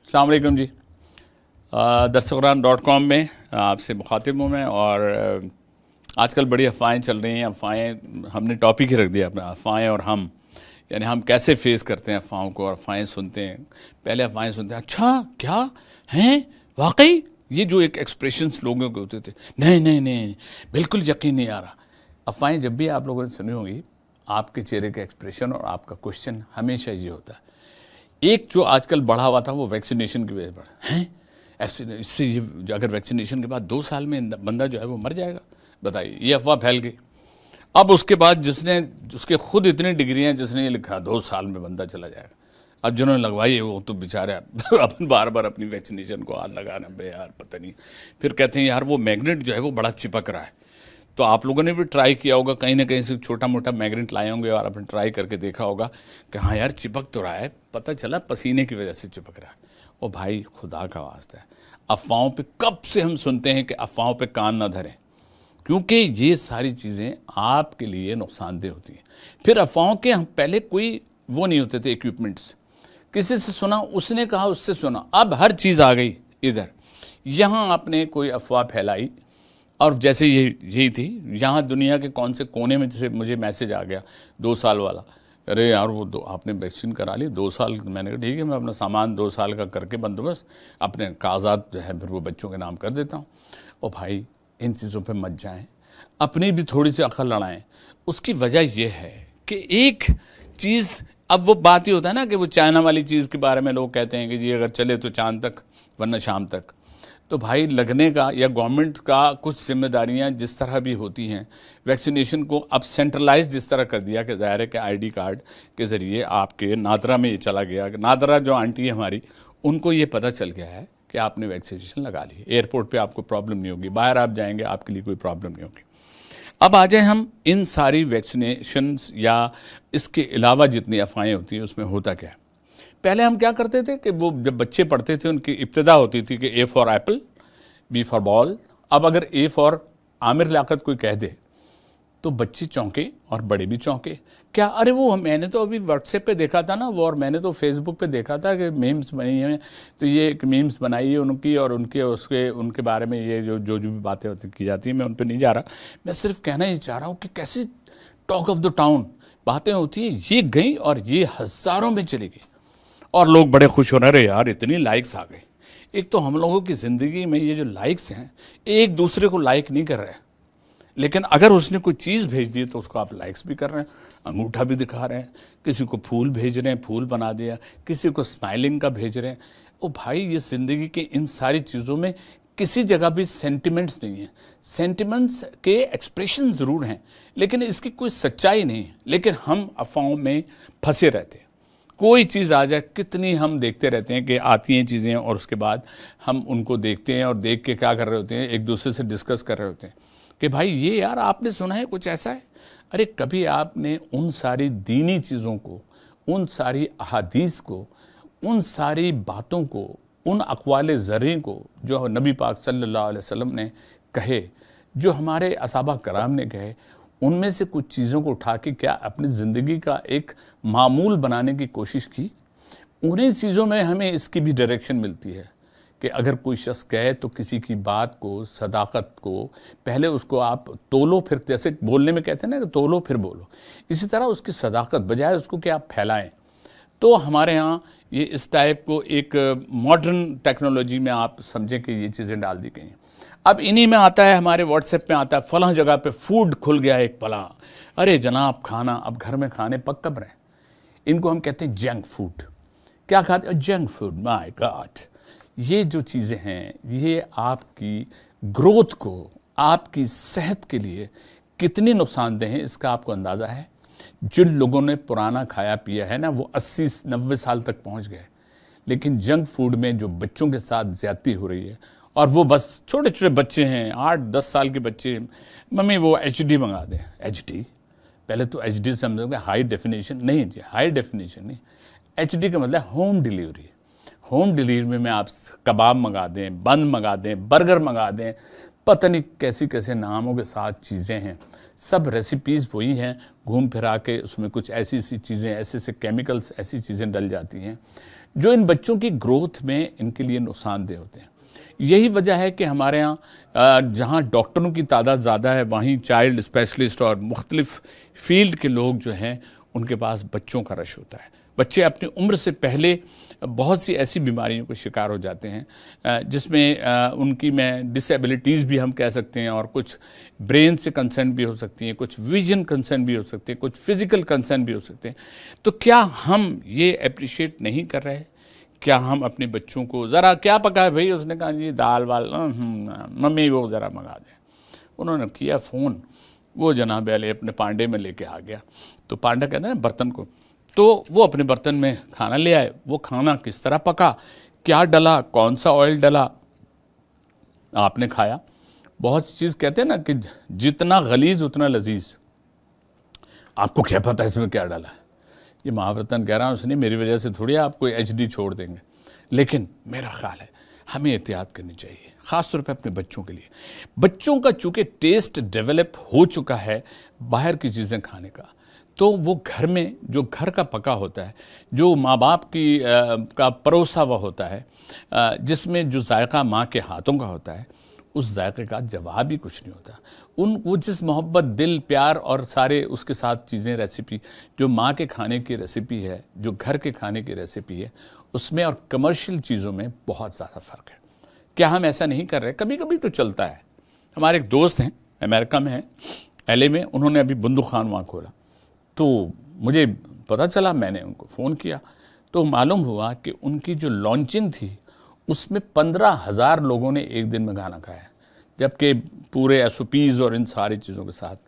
अस्सलाम वालेकुम जी। दस्तगरान.com में आपसे मुखातिब हूँ मैं। और आजकल बड़ी अफवाहें चल रही हैं। अफवाहें हमने टॉपिक ही रख दिया अपना, अफवाहें और हम, यानी हम कैसे फेस करते हैं अफवाहों को। और अफवाहें सुनते हैं, पहले अफवाहें सुनते हैं, अच्छा क्या हैं वाकई, ये जो एक एक्सप्रेशंस लोगों के होते थे, नहीं नहीं नहीं बिल्कुल यकीन नहीं आ रहा। अफवाहें जब भी आप लोगों ने सुनी होगी, आपके चेहरे का एक्सप्रेशन और आपका क्वेश्चन हमेशा ये होता है। एक जो आजकल बढ़ा हुआ था वो वैक्सीनेशन की वजह पर है, ऐसे इससे ये अगर वैक्सीनेशन के बाद 2 साल में बंदा जो है वो मर जाएगा, बताइए, ये अफवाह फैल गई। अब उसके बाद उसके खुद इतनी डिग्रियां, जिसने ये लिखा 2 साल में बंदा चला जाएगा, अब जिन्होंने लगवाई है वो तो बेचारे अपन बार बार अपनी वैक्सीनेशन को हाथ लगाना, बे यार पता नहीं, फिर कहते हैं यार वो मैग्नेट जो है वो बड़ा चिपक रहा है। तो आप लोगों ने भी ट्राई किया होगा, कहीं ना कहीं से छोटा मोटा मैग्नेट लाए होंगे और आपने ट्राई करके देखा होगा कि हाँ यार चिपक तो रहा है, पता चला पसीने की वजह से चिपक रहा है। ओ भाई खुदा का वास्ता है, अफवाहों पे कब से हम सुनते हैं कि अफवाहों पे कान ना धरें, क्योंकि ये सारी चीज़ें आपके लिए नुकसानदेह होती हैं। फिर अफवाहों के हम पहले कोई वो नहीं होते थे इक्विपमेंट्स, किसी से सुना, उसने कहा, उससे सुना, अब हर चीज़ आ गई इधर। यहाँ आपने कोई अफवाह फैलाई और जैसे यही थी, यहाँ दुनिया के कौन से कोने में, जैसे मुझे मैसेज आ गया 2 साल वाला, अरे यार वो आपने वैक्सीन करा ली 2 साल। मैंने कहा ठीक है, मैं अपना सामान 2 साल का करके बंदोबस्त अपने कागजात जो है फिर वो बच्चों के नाम कर देता हूँ। और भाई इन चीज़ों पे मत जाएं, अपनी भी थोड़ी सी अकल लड़ाएं। उसकी वजह यह है कि एक चीज़, अब वो बात ही होता है ना कि वो चाइना वाली चीज़ के बारे में लोग कहते हैं कि जी अगर चले तो चांद तक वरना शाम तक। तो भाई लगने का या गवर्नमेंट का कुछ जिम्मेदारियां जिस तरह भी होती हैं, वैक्सीनेशन को अब सेंट्रलाइज जिस तरह कर दिया कि ज़ाहिर है कि आईडी कार्ड के ज़रिए आपके नादरा में ये चला गया, नादरा जो आंटी है हमारी, उनको ये पता चल गया है कि आपने वैक्सीनेशन लगा ली, एयरपोर्ट पे आपको प्रॉब्लम नहीं होगी, बाहर आप जाएंगे आपके लिए कोई प्रॉब्लम नहीं होगी। अब आ जाए हम इन सारी वैक्सीनेशन या इसके अलावा जितनी अफवाहें होती हैं उसमें होता क्या है। पहले हम क्या करते थे कि वो जब बच्चे पढ़ते थे उनकी इब्तिदा होती थी कि A for apple, B for ball. अब अगर ए फॉर आमिर लियाकत कोई कह दे तो बच्चे चौंके और बड़े भी चौंके। क्या, अरे वो मैंने तो अभी व्हाट्सएप पे देखा था ना वो, और मैंने तो फेसबुक पे देखा था कि मीम्स बनी हैं, तो ये एक मीम्स बनाई है उनकी और उनके बारे में ये जो भी बातें की जाती हैं, मैं उन पर नहीं जा रहा। मैं सिर्फ कहना ही चाह रहा हूँ कि कैसे टॉक ऑफ द टाउन बातें होती हैं, ये गई और ये हज़ारों में चली गई और लोग बड़े खुश हो रहे, अरे यार इतनी लाइक्स आ गई। एक तो हम लोगों की ज़िंदगी में ये जो लाइक्स हैं, एक दूसरे को लाइक नहीं कर रहे हैं, लेकिन अगर उसने कोई चीज़ भेज दी तो उसको आप लाइक्स भी कर रहे हैं, अंगूठा भी दिखा रहे हैं, किसी को फूल भेज रहे हैं, फूल बना दिया, किसी को स्माइलिंग का भेज रहे हैं। ओ भाई ये ज़िंदगी की इन सारी चीज़ों में किसी जगह भी सेंटिमेंट्स नहीं है। सेंटिमेंट्स के एक्सप्रेशन ज़रूर हैं लेकिन इसकी कोई सच्चाई नहीं है। लेकिन हम अफवाहों में फंसे रहते हैं, कोई चीज़ आ जाए, कितनी हम देखते रहते हैं कि आती हैं चीज़ें और उसके बाद हम उनको देखते हैं और देख के क्या कर रहे होते हैं, एक दूसरे से डिस्कस कर रहे होते हैं कि भाई ये यार आपने सुना है कुछ ऐसा है। अरे कभी आपने उन सारी दीनी चीज़ों को, उन सारी अहादीस को, उन सारी बातों को, उन अक़वाल ज़री को जो नबी पाक सल्लल्लाहु अलैहि वसल्लम ने कहे, जो हमारे असहाबा कराम ने कहे, उनमें से कुछ चीज़ों को उठा के क्या अपनी ज़िंदगी का एक मामूल बनाने की कोशिश की? उन्हीं चीज़ों में हमें इसकी भी डायरेक्शन मिलती है कि अगर कोई शख्स कहे तो किसी की बात को, सदाकत को, पहले उसको आप तोलो, फिर जैसे बोलने में कहते हैं ना कि तोलो फिर बोलो, इसी तरह उसकी सदाकत बजाय उसको कि आप फैलाएं। तो हमारे यहाँ ये इस टाइप को एक मॉडर्न टेक्नोलॉजी में आप समझें कि ये चीज़ें डाल दी गई हैं। अब इन्हीं में आता है, हमारे व्हाट्सएप में आता है, फलां जगह पे फूड खुल गया एक फलां, अरे जनाब खाना, अब घर में खाने पक कब रहे, इनको हम कहते हैं जंक फूड। क्या खाते हैं? Junk food. माय गॉड, ये जो चीज़ें हैं ये आपकी ग्रोथ को, आपकी सेहत के लिए कितनी नुकसानदेह हैं इसका आपको अंदाज़ा है। जिन लोगों ने पुराना खाया पिया है ना वो 80-90 साल तक पहुंच गए, लेकिन जंक फूड में जो बच्चों के साथ ज़्यादती हो रही है, और वो बस छोटे छोटे बच्चे हैं, 8-10 साल के बच्चे, मम्मी वो HD मंगा दें। HD, पहले तो HD समझोगे हाई डेफिनेशन, नहीं जी हाई डेफिनेशन नहीं, HD का मतलब होम डिलीवरी। होम डिलीवरी में आप कबाब मंगा दें, बन मंगा दें, बर्गर मंगा दें, पता नहीं कैसी कैसे नामों के साथ चीज़ें हैं, सब रेसिपीज़ वही हैं, घूम फिरा के उसमें कुछ ऐसी सी चीज़ें, ऐसे ऐसे केमिकल्स, ऐसी चीज़ें डल जाती हैं جو ان بچوں کی گروتھ میں ان کے لیے نقصان دہ ہوتے ہیں. یہی وجہ ہے کہ ہمارے ہاں جہاں ڈاکٹروں کی تعداد زیادہ ہے وہیں چائلڈ اسپیشلسٹ اور مختلف فیلڈ کے لوگ جو ہیں ان کے پاس بچوں کا رش ہوتا ہے. بچے اپنی عمر سے پہلے بہت سی ایسی بیماریوں کا شکار ہو جاتے ہیں جس میں ان کی میں ڈس ایبلٹیز بھی ہم کہہ سکتے ہیں, اور کچھ برین سے کنسرن بھی ہو سکتی ہیں, کچھ ویژن کنسرن بھی ہو سکتے ہیں, کچھ فزیکل کنسرن بھی ہو سکتے ہیں. تو کیا ہم یہ اپریشیٹ نہیں کر رہے؟ کیا ہم اپنے بچوں کو ذرا کیا پکا ہے بھائی, اس نے کہا جی دال وال ممی وہ ذرا منگا دیں. انہوں نے کیا فون, وہ جناب علی اپنے پانڈے میں لے کے آ گیا. تو پانڈا کہتے ہیں نا برتن کو, تو وہ اپنے برتن میں کھانا لے آئے. وہ کھانا کس طرح پکا, کیا ڈلا, کون سا آئل ڈلا, آپ نے کھایا. بہت سی چیز کہتے ہیں نا کہ جتنا غلیظ اتنا لذیذ. آپ کو کیا پتا اس میں کیا ڈالا ہے؟ یہ محاورتاً کہہ رہا ہوں اس نے, میری وجہ سے تھوڑی آپ کوئی ایچ ڈی چھوڑ دیں گے. لیکن میرا خیال ہے ہمیں احتیاط کرنی چاہیے, خاص طور پہ اپنے بچوں کے لیے. بچوں کا چونکہ ٹیسٹ ڈیولپ ہو چکا ہے باہر کی چیزیں کھانے کا, تو وہ گھر میں جو گھر کا پکا ہوتا ہے, جو ماں باپ کی کا پروسا ہوا ہوتا ہے, جس میں جو ذائقہ ماں کے ہاتھوں کا ہوتا ہے, اس ذائقے کا جواب ہی کچھ نہیں ہوتا. وہ جس محبت, دل, پیار اور سارے اس کے ساتھ چیزیں, ریسیپی جو ماں کے کھانے کی ریسیپی ہے, جو گھر کے کھانے کی ریسیپی ہے, اس میں اور کمرشل چیزوں میں بہت زیادہ فرق ہے. کیا ہم ایسا نہیں کر رہے؟ کبھی کبھی تو چلتا ہے. ہمارے ایک دوست ہیں امریکہ میں ہیں, ایل اے میں, انہوں نے ابھی بندوق خان وہاں کھولا. تو مجھے پتہ چلا, میں نے ان کو فون کیا تو معلوم ہوا کہ ان کی جو لانچنگ تھی اس میں 15,000 لوگوں نے ایک دن میں کھانا کھایا, جبکہ پورے ایس او پیز اور ان ساری چیزوں کے ساتھ.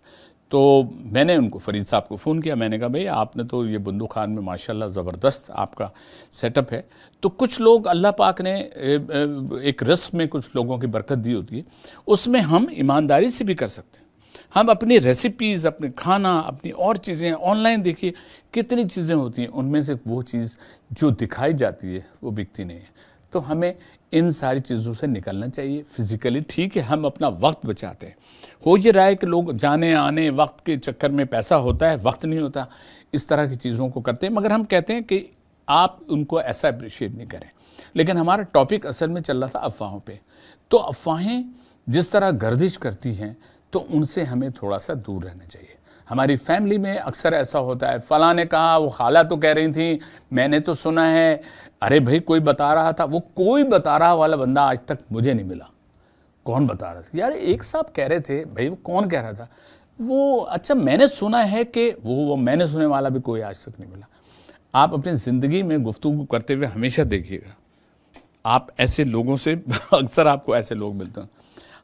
تو میں نے ان کو, فرید صاحب کو فون کیا. میں نے کہا بھئی آپ نے تو یہ بندوق خان میں ماشاءاللہ زبردست آپ کا سیٹ اپ ہے, تو کچھ لوگ اللہ پاک نے ایک رزق میں کچھ لوگوں کی برکت دی ہوتی ہے, اس میں ہم ایمانداری سے بھی کر سکتے ہیں. ہم اپنی ریسیپیز, اپنے کھانا, اپنی اور چیزیں آن لائن دیکھیے کتنی چیزیں ہوتی ہیں, ان میں سے وہ چیز جو دکھائی جاتی ہے وہ بکتی نہیں ہے. تو ہمیں ان ساری چیزوں سے نکلنا چاہیے. فزیکلی ٹھیک ہے ہم اپنا وقت بچاتے ہیں, ہو یہ رہا ہے کہ لوگ جانے آنے وقت کے چکر میں پیسہ ہوتا ہے, وقت نہیں ہوتا, اس طرح کی چیزوں کو کرتے ہیں. مگر ہم کہتے ہیں کہ آپ ان کو ایسا اپریشیٹ نہیں کریں. لیکن ہمارا ٹاپک اصل میں چل رہا تھا افواہوں پہ. تو افواہیں جس طرح گردش کرتی ہیں تو ان سے ہمیں تھوڑا سا دور رہنا چاہیے. ہماری فیملی میں اکثر ایسا ہوتا ہے, فلاں نے کہا, وہ خالہ تو کہہ رہی تھیں, میں نے تو سنا ہے, ارے بھائی کوئی بتا رہا تھا. وہ کوئی بتا رہا والا بندہ آج تک مجھے نہیں ملا. کون بتا رہا تھا یار؟ ایک صاحب کہہ رہے تھے. بھائی وہ کون کہہ رہا تھا؟ وہ اچھا میں نے سنا ہے کہ وہ میں نے سنے والا بھی کوئی آج تک نہیں ملا. آپ اپنی زندگی میں گفتگو کرتے ہوئے ہمیشہ دیکھیے گا, آپ ایسے لوگوں سے اکثر آپ کو ایسے لوگ ملتے ہیں,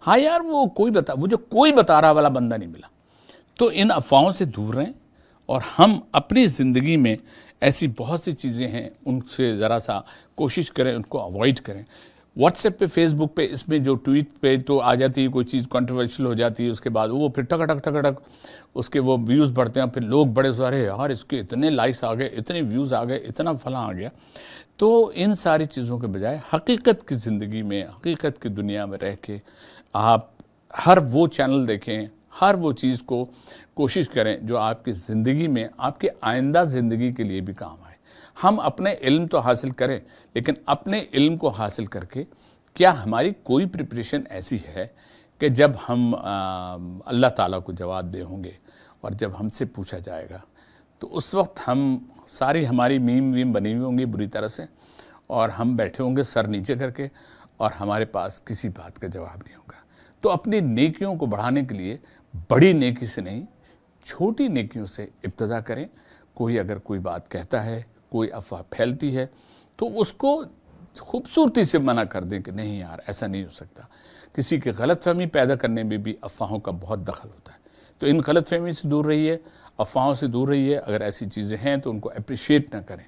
ہاں یار وہ جو کوئی بتا رہا والا بندہ نہیں ملا. تو ان افواہوں سے دور رہیں, اور ہم اپنی زندگی میں ایسی بہت سی چیزیں ہیں ان سے ذرا سا کوشش کریں ان کو اوائڈ کریں. واٹس ایپ پہ, فیس بک پہ, اس میں جو ٹویٹ پہ تو آ جاتی ہے کوئی چیز کنٹروورشل ہو جاتی ہے, اس کے بعد وہ پھر ٹک ٹک ٹک ٹک اس کے وہ ویوز بڑھتے ہیں, پھر لوگ بڑے سارے یار اس کے اتنے لائکس آ گئے, اتنے ویوز آ گئے, اتنا فلاں آ گیا. تو ان ساری چیزوں کے بجائے حقیقت کی زندگی میں, حقیقت کی دنیا میں رہ کے آپ ہر وہ چینل دیکھیں, ہر وہ چیز کو کوشش کریں جو آپ کی زندگی میں, آپ کی آئندہ زندگی کے لیے بھی کام آئے. ہم اپنے علم تو حاصل کریں, لیکن اپنے علم کو حاصل کر کے کیا ہماری کوئی پریپریشن ایسی ہے کہ جب ہم اللہ تعالیٰ کو جواب دے ہوں گے اور جب ہم سے پوچھا جائے گا تو اس وقت ہم ساری ہماری میم ویم بنی ہوئی ہوں گی بری طرح سے, اور ہم بیٹھے ہوں گے سر نیچے کر کے, اور ہمارے پاس کسی بات کا جواب نہیں ہوگا. تو اپنی نیکیوں کو بڑھانے کے لیے بڑی نیکی سے نہیں, چھوٹی نیکیوں سے ابتدا کریں. کوئی اگر کوئی بات کہتا ہے, کوئی افواہ پھیلتی ہے, تو اس کو خوبصورتی سے منع کر دیں کہ نہیں یار ایسا نہیں ہو سکتا. کسی کی غلط فہمی پیدا کرنے میں بھی افواہوں کا بہت دخل ہوتا ہے. تو ان غلط فہمی سے دور رہیے, افواہوں سے دور رہیے. اگر ایسی چیزیں ہیں تو ان کو اپریشیٹ نہ کریں.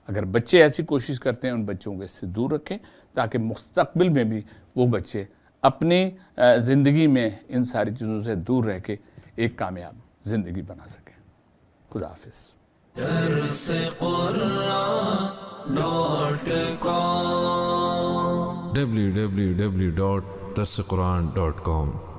اگر بچے ایسی کوشش کرتے ہیں ان بچوں کو اس سے دور رکھیں, تاکہ مستقبل میں بھی وہ بچے اپنی زندگی میں ان ساری چیزوں سے دور رہ کے ایک کامیاب زندگی بنا سکیں. خدا حافظ. www.darsequran.com